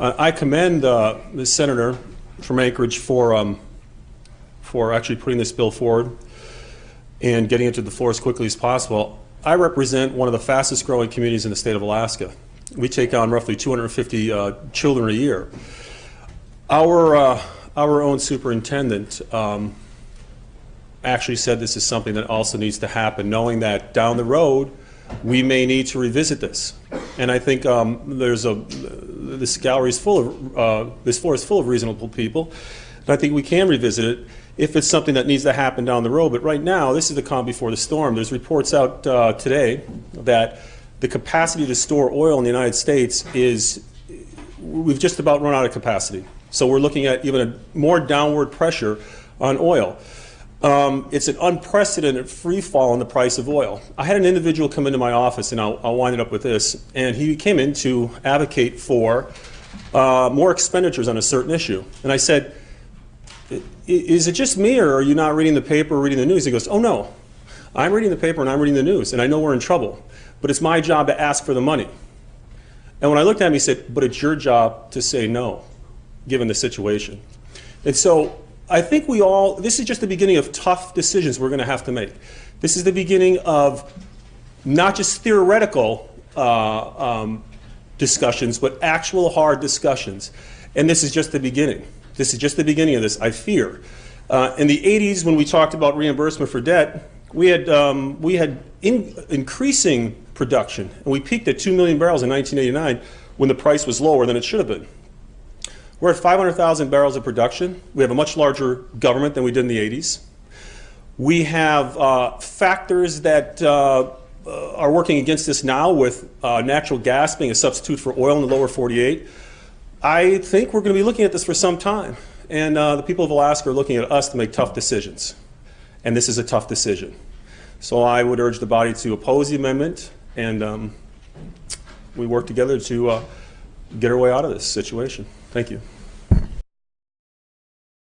I commend the senator from Anchorage for actually putting this bill forward and getting it to the floor as quickly as possible. I represent one of the fastest growing communities in the state of Alaska. We take on roughly 250 children a year. Our own superintendent actually said this is something that also needs to happen, knowing that down the road we may need to revisit this. And I think this gallery is full of, this floor is full of reasonable people, and I think we can revisit it if it's something that needs to happen down the road. But right now, this is the calm before the storm. There's reports out today that the capacity to store oil in the United States we've just about run out of capacity. So we're looking at even a more downward pressure on oil. It's an unprecedented free fall in the price of oil. I had an individual come into my office, and I'll wind it up with this, and he came in to advocate for more expenditures on a certain issue. And I said, is it just me, or are you not reading the paper or reading the news? He goes, oh no, I'm reading the paper and I'm reading the news, and I know we're in trouble, but it's my job to ask for the money. And when I looked at him, he said, but it's your job to say no, given the situation. And so I think this is just the beginning of tough decisions we're going to have to make. This is the beginning of not just theoretical discussions, but actual hard discussions. And this is just the beginning. This is just the beginning of this, I fear. In the 80s, when we talked about reimbursement for debt, we had increasing production, and we peaked at 2 million barrels in 1989 when the price was lower than it should have been. We're at 500,000 barrels of production. We have a much larger government than we did in the 80s. We have factors that are working against us now, with natural gas being a substitute for oil in the lower 48. I think we're going to be looking at this for some time, and the people of Alaska are looking at us to make tough decisions, and this is a tough decision. So I would urge the body to oppose the amendment, and we work together to get our way out of this situation. Thank you.